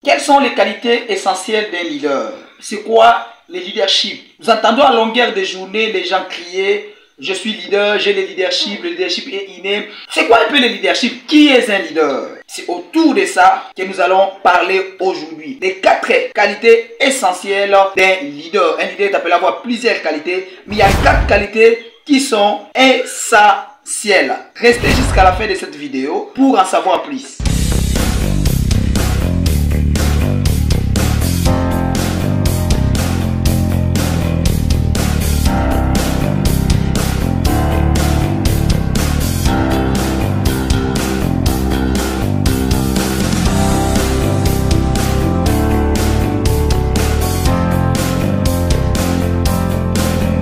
Quelles sont les qualités essentielles d'un leader? C'est quoi le leadership? Nous entendons à longueur de journée les gens crier « Je suis leader, j'ai le leadership est inné ». C'est quoi un peu le leadership? Qui est un leader? C'est autour de ça que nous allons parler aujourd'hui. Les 4 qualités essentielles d'un leader. Un leader est appelé à avoir plusieurs qualités, mais il y a 4 qualités qui sont essentielles. Restez jusqu'à la fin de cette vidéo pour en savoir plus.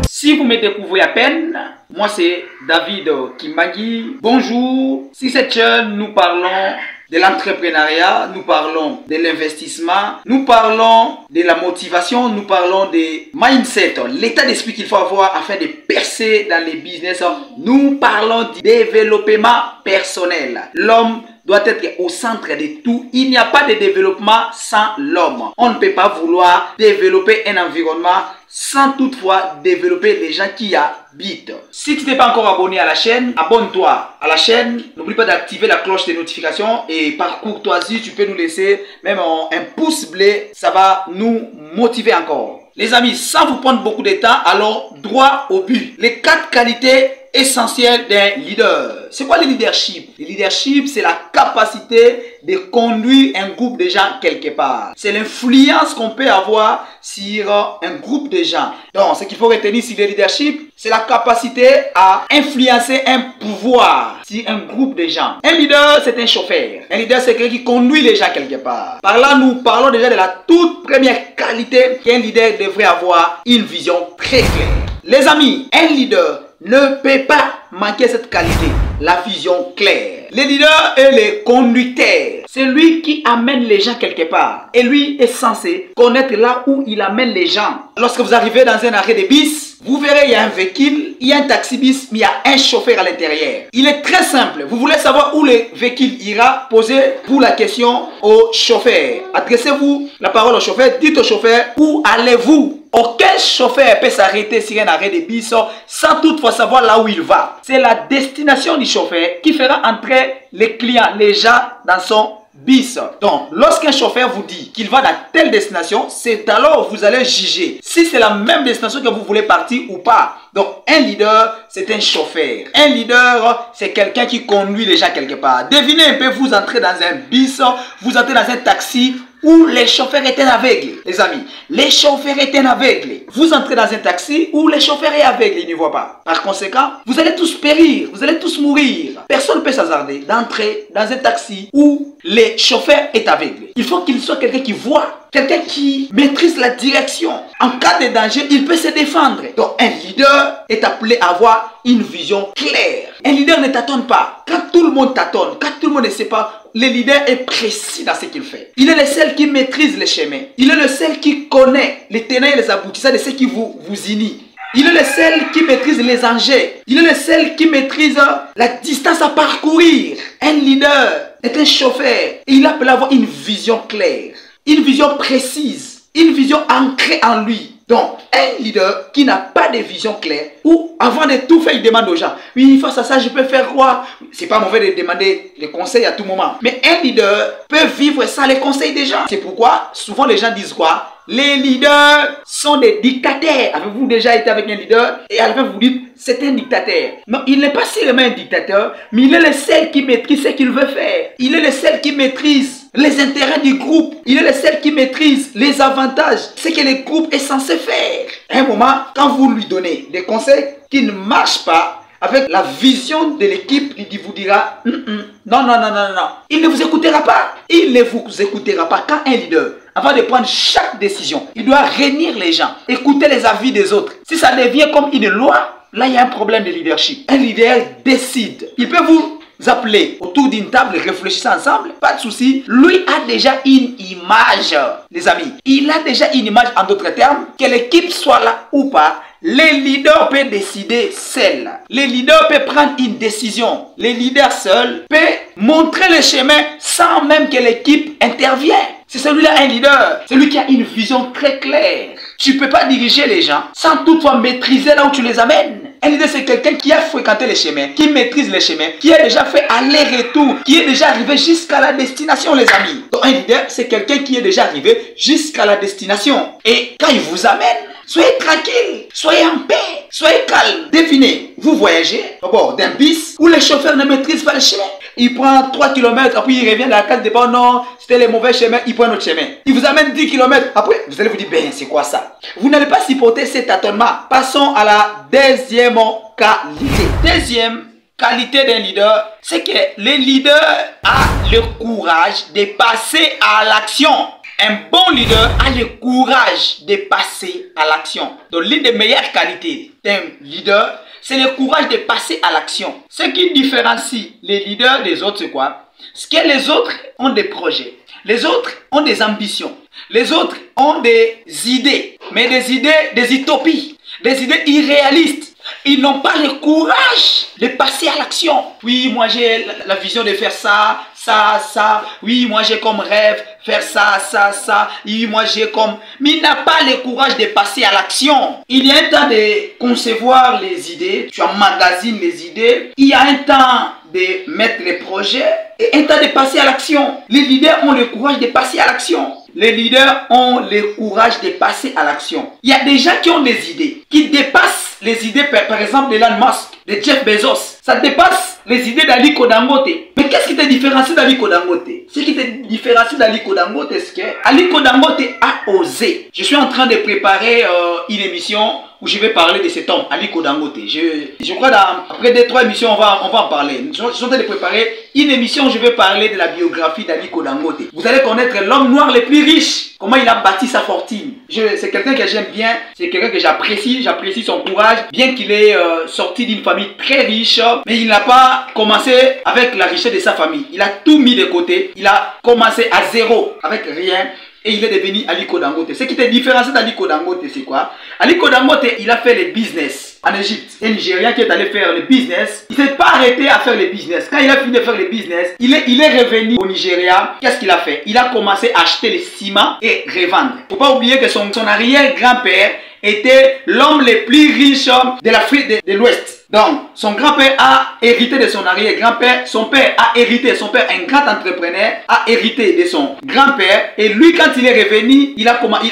Si vous me découvrez à peine, moi c'est David Kimbangui. Bonjour. Sur cette chaîne, nous parlons de l'entrepreneuriat, nous parlons de l'investissement, nous parlons de la motivation, nous parlons de mindset, l'état d'esprit qu'il faut avoir afin de percer dans les business. Nous parlons du développement personnel. L'homme doit être au centre de tout. Il n'y a pas de développement sans l'homme. On ne peut pas vouloir développer un environnement sans toutefois développer les gens qui y habitent. Si tu n'es pas encore abonné à la chaîne, abonne-toi à la chaîne. N'oublie pas d'activer la cloche de notification et par courtoisie, tu peux nous laisser même un pouce bleu. Ça va nous motiver encore. Les amis, sans vous prendre beaucoup de temps, alors droit au but. Les 4 qualités essentielles d'un leader. C'est quoi le leadership? Le leadership, c'est la capacité de conduire un groupe de gens quelque part. C'est l'influence qu'on peut avoir sur un groupe de gens. Donc, ce qu'il faut retenir sur le leadership, c'est la capacité à influencer un pouvoir sur un groupe de gens. Un leader, c'est un chauffeur. Un leader, c'est quelqu'un qui conduit les gens quelque part. Par là, nous parlons déjà de la toute première qualité qu'un leader devrait avoir, une vision très claire. Les amis, un leader ne peut pas manquer cette qualité, la vision claire. Le leader est le conducteur. C'est lui qui amène les gens quelque part. Et lui est censé connaître là où il amène les gens. Lorsque vous arrivez dans un arrêt de bus, vous verrez, il y a un véhicule, il y a un taxi-bus, mais il y a un chauffeur à l'intérieur. Il est très simple. Vous voulez savoir où le véhicule ira, posez vous la question au chauffeur. Adressez-vous la parole au chauffeur, dites au chauffeur, où allez-vous? Aucun chauffeur peut s'arrêter sur un arrêt de bus sans toutefois savoir là où il va. C'est la destination du chauffeur qui fera entrer les clients, les gens dans son bus. Donc, lorsqu'un chauffeur vous dit qu'il va dans telle destination, c'est alors que vous allez juger si c'est la même destination que vous voulez partir ou pas. Donc, un leader, c'est un chauffeur. Un leader, c'est quelqu'un qui conduit les gens quelque part. Devinez un peu, vous entrez dans un bus, vous entrez dans un taxi où les chauffeurs étaient aveugles. Les amis, les chauffeurs étaient aveugles. Vous entrez dans un taxi où les chauffeurs est aveugle, ils ne voient pas. Par conséquent, vous allez tous périr, vous allez tous mourir. Personne ne peut s'hasarder d'entrer dans un taxi où les chauffeurs est aveugle. Il faut qu'il soit quelqu'un qui voit, quelqu'un qui maîtrise la direction. En cas de danger, il peut se défendre. Donc, un leader est appelé à avoir une vision claire. Un leader ne tâtonne pas. Quand tout le monde tâtonne, quand tout le monde ne sait pas, le leader est précis dans ce qu'il fait. Il est le seul qui maîtrise les chemins. Il est le seul qui connaît les tenants et les aboutissants de ce qui vous unit. Il est le seul qui maîtrise les enjeux. Il est le seul qui maîtrise la distance à parcourir. Un leader est un chauffeur et il appelle à avoir une vision claire, une vision précise, une vision ancrée en lui. Donc, un leader qui n'a pas de vision claire, ou avant de tout faire, il demande aux gens, oui, face à ça, je peux faire quoi? C'est pas mauvais de demander les conseils à tout moment. Mais un leader peut vivre sans les conseils des gens. C'est pourquoi, souvent, les gens disent quoi? Les leaders sont des dictateurs. Avez-vous déjà été avec un leader et à la fin vous dites c'est un dictateur? Non, il n'est pas seulement un dictateur, mais il est le seul qui maîtrise ce qu'il veut faire. Il est le seul qui maîtrise les intérêts du groupe. Il est le seul qui maîtrise les avantages, ce que le groupe est censé faire. À un moment, quand vous lui donnez des conseils qui ne marchent pas, avec la vision de l'équipe, il vous dira non, non, non, non, non. Il ne vous écoutera pas. Il ne vous écoutera pas. Quand un leader, avant de prendre chaque décision, il doit réunir les gens, écouter les avis des autres. Si ça devient comme une loi, là, il y a un problème de leadership. Un leader décide. Il peut vous appeler autour d'une table, réfléchissez ensemble, pas de souci. Lui a déjà une image, les amis. Il a déjà une image, en d'autres termes, que l'équipe soit là ou pas. Les leaders peuvent décider seuls. Les leaders peuvent prendre une décision. Les leaders seuls peuvent montrer le chemin sans même que l'équipe intervienne. C'est celui-là un leader. Celui qui a une vision très claire. Tu ne peux pas diriger les gens sans toutefois maîtriser là où tu les amènes. Un leader, c'est quelqu'un qui a fréquenté les chemins, qui maîtrise les chemins, qui a déjà fait aller-retour, qui est déjà arrivé jusqu'à la destination, les amis. Donc un leader, c'est quelqu'un qui est déjà arrivé jusqu'à la destination. Et quand il vous amène, soyez tranquille, soyez en paix, soyez calme. Devinez, vous voyagez au bord d'un bus où les chauffeurs ne maîtrisent pas le chemin. Il prend 3 km, après il revient dans la case de départ, non, c'était les mauvais chemins, il prend notre chemin. Il vous amène 10 km, après vous allez vous dire, ben c'est quoi ça? Vous n'allez pas supporter cet tâtonnement. Passons à la deuxième qualité. Deuxième qualité d'un leader, c'est que le leader a le courage de passer à l'action. Un bon leader a le courage de passer à l'action. Donc l'une des meilleures qualités d'un leader, c'est le courage de passer à l'action. Ce qui différencie les leaders des autres, c'est quoi? C'est que les autres ont des projets. Les autres ont des ambitions. Les autres ont des idées. Mais des idées, des utopies. Des idées irréalistes. Ils n'ont pas le courage de passer à l'action. Oui, moi j'ai la vision de faire ça, ça, ça. Oui, moi j'ai comme rêve faire ça, ça, ça. Oui, moi j'ai comme... Mais il n'a pas le courage de passer à l'action. Il y a un temps de concevoir les idées. Tu emmagasines les idées. Il y a un temps de mettre les projets et un temps de passer à l'action. Les leaders ont le courage de passer à l'action. Les leaders ont le courage de passer à l'action. Il y a des gens qui ont des idées, qui dépassent les idées, par exemple, d'Elon Musk, de Jeff Bezos. Ça dépasse les idées d'Aliko Dangote. Mais qu'est-ce qui te différencie d'Aliko Dangote? Ce qui te différencie d'Aliko Dangote, c'est que Aliko Dangote a osé. Je suis en train de préparer une émission où je vais parler de cet homme, Aliko Dangote. Je crois après 2-3 émissions, on va en parler. Je suis en train de préparer une émission où je vais parler de la biographie d'Aliko Dangote. Vous allez connaître l'homme noir le plus riche. Comment il a bâti sa fortune. C'est quelqu'un que j'aime bien. C'est quelqu'un que j'apprécie. J'apprécie son courage. Bien qu'il est sorti d'une famille très riche, mais il n'a pas commencé avec la richesse de sa famille. Il a tout mis de côté. Il a commencé à zéro, avec rien. Et il est devenu Aliko Dangote. Ce qui était différencié d'Aliko Dangote, c'est quoi? Aliko Dangote, il a fait les business en Égypte. C'est un Nigérien qui est allé faire le business. Il ne s'est pas arrêté à faire le business. Quand il a fini de faire le business, il est revenu au Nigeria. Qu'est-ce qu'il a fait? Il a commencé à acheter le ciment et revendre. Il ne faut pas oublier que son arrière-grand-père était l'homme le plus riche de l'Afrique de l'Ouest. Donc, son grand-père a hérité de son arrière-grand-père. Son père a hérité. Son père, un grand entrepreneur, a hérité de son grand-père. Et lui, quand il est revenu,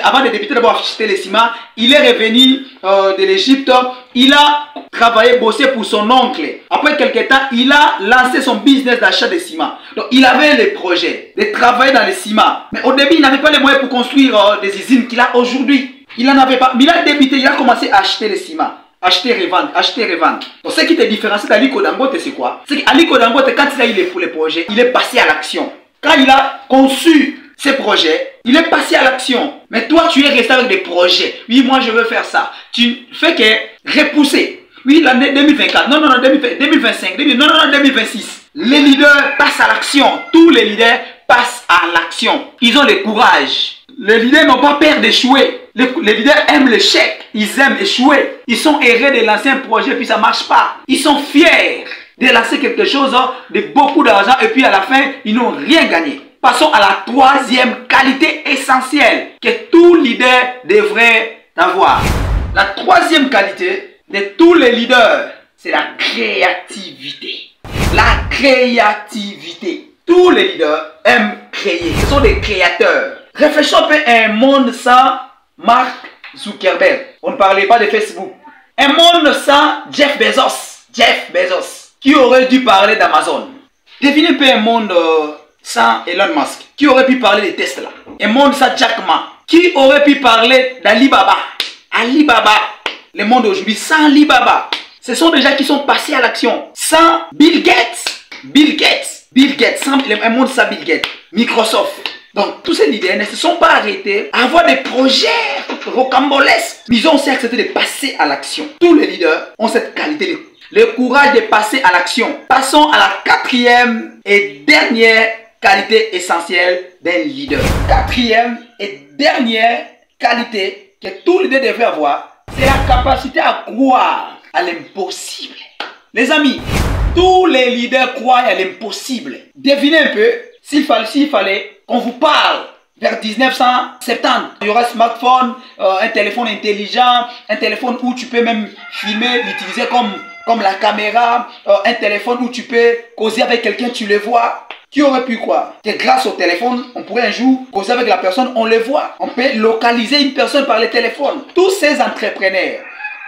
avant de débuter d'abord acheter les ciments, il est revenu de l'Égypte. Il a travaillé, bossé pour son oncle. Après quelques temps, il a lancé son business d'achat de ciment. Donc, il avait le projet de travailler dans les ciments. Mais au début, il n'avait pas les moyens pour construire des usines qu'il a aujourd'hui. Il n'en avait pas. Mais il a débuté, il a commencé à acheter les ciments. Acheter, revendre, acheter, revendre. Donc, ce qui te différencie d'Aliko Dangote, c'est quoi? C'est qu'Aliko Dangote, quand il a eu les projets, il est passé à l'action. Quand il a conçu ses projets, il est passé à l'action. Mais toi, tu es resté avec des projets. Oui, moi, je veux faire ça. Tu fais que repousser. Oui, l'année 2024. Non, 2025. Non, 2026. Les leaders passent à l'action. Tous les leaders passent à l'action. Ils ont le courage. Les leaders n'ont pas peur d'échouer. Les leaders aiment l'échec. Ils aiment échouer. Ils sont errés de lancer un projet puis ça ne marche pas. Ils sont fiers de lancer quelque chose de beaucoup d'argent et puis à la fin, ils n'ont rien gagné. Passons à la troisième qualité essentielle que tout leader devrait avoir. La troisième qualité de tous les leaders, c'est la créativité. La créativité. Tous les leaders aiment créer. Ce sont des créateurs. Réfléchissons un peu à un monde sans Mark Zuckerberg. On ne parlait pas de Facebook. Un monde sans Jeff Bezos. Jeff Bezos. Qui aurait dû parler d'Amazon. Devinez un peu un monde sans Elon Musk. Qui aurait pu parler de Tesla. Un monde sans Jack Ma. Qui aurait pu parler d'Alibaba. Alibaba. Le monde aujourd'hui sans Alibaba. Ce sont des gens qui sont passés à l'action. Sans Bill Gates. Bill Gates. Sans un monde sans Bill Gates. Microsoft. Donc, tous ces leaders ne se sont pas arrêtés à avoir des projets rocambolesques. Mais ils ont aussi accepté de passer à l'action. Tous les leaders ont cette qualité, le courage de passer à l'action. Passons à la quatrième et dernière qualité essentielle d'un leader. Quatrième et dernière qualité que tout leader devrait avoir, c'est la capacité à croire à l'impossible. Les amis, tous les leaders croient à l'impossible. Devinez un peu s'il fallait qu'on vous parle vers 1970. Il y aura un smartphone, un téléphone intelligent, un téléphone où tu peux même filmer, l'utiliser comme la caméra, un téléphone où tu peux causer avec quelqu'un, tu le vois. Qui aurait pu croire que grâce au téléphone, on pourrait un jour causer avec la personne, on le voit. On peut localiser une personne par le téléphone. Tous ces entrepreneurs,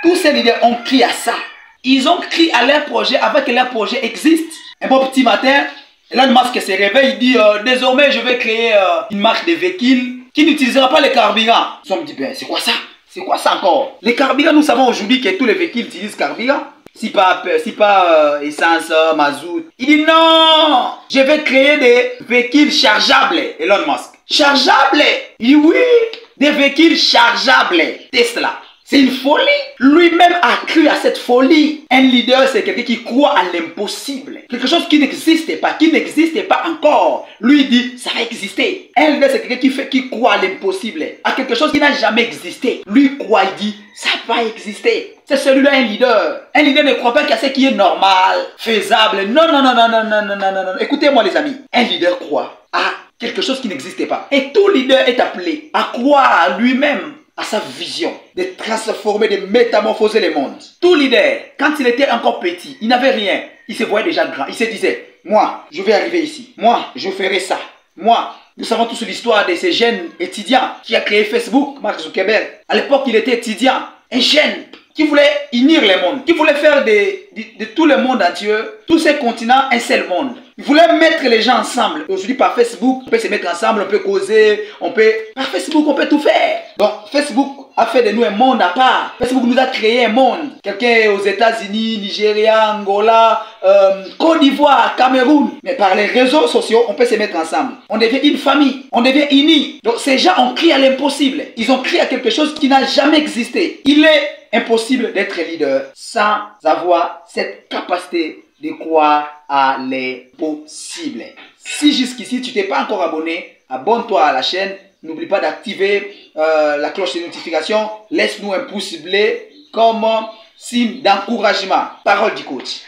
tous ces leaders ont crié à ça. Ils ont crié à leur projet avant que leur projet existe. Un bon petit matin, Elon Musk se réveille, il dit désormais je vais créer une marque de véhicules qui n'utilisera pas le carburant. Ils ont dit ben c'est quoi ça? C'est quoi ça encore? Les carburants, nous savons aujourd'hui que tous les véhicules utilisent carburant. Si pas essence, mazout. Il dit non, je vais créer des véhicules chargeables, Elon Musk. Chargeables? Il dit oui, des véhicules chargeables. Tesla. C'est une folie. Lui-même a cru à cette folie. Un leader, c'est quelqu'un qui croit à l'impossible. Quelque chose qui n'existe pas encore. Lui dit, ça va exister. Un leader, c'est quelqu'un qui croit à l'impossible. À quelque chose qui n'a jamais existé. Lui croit, il dit, ça va exister. C'est celui-là un leader. Un leader ne croit pas qu'à ce qui est normal, faisable. Non, non, non, non, non, non, non, non, non, non. Écoutez-moi les amis. Un leader croit à quelque chose qui n'existait pas. Et tout leader est appelé à croire à lui-même, à sa vision, de transformer, de métamorphoser le monde. Tout leader, quand il était encore petit, il n'avait rien. Il se voyait déjà grand. Il se disait, moi, je vais arriver ici. Moi, je ferai ça. Moi, nous savons tous l'histoire de ce jeune étudiant qui a créé Facebook, Mark Zuckerberg. À l'époque, il était étudiant. Un jeune qui voulait unir le monde, qui voulait faire de tout le monde entier, tous ces continents, un seul monde. Il voulait mettre les gens ensemble. Aujourd'hui, par Facebook, on peut se mettre ensemble, on peut causer, par Facebook, on peut tout faire. Donc, Facebook a fait de nous un monde à part. Facebook nous a créé un monde. Quelqu'un aux États-Unis, Nigeria, Angola, Côte d'Ivoire, Cameroun. Mais par les réseaux sociaux, on peut se mettre ensemble. On devient une famille. On devient unis. Donc, ces gens ont crié à l'impossible. Ils ont crié à quelque chose qui n'a jamais existé. Il est impossible d'être leader sans avoir cette capacité de croire à l'impossible. Si jusqu'ici tu t'es pas encore abonné, abonne-toi à la chaîne. N'oublie pas d'activer la cloche de notification. Laisse-nous un pouce bleu comme signe d'encouragement. Parole du coach.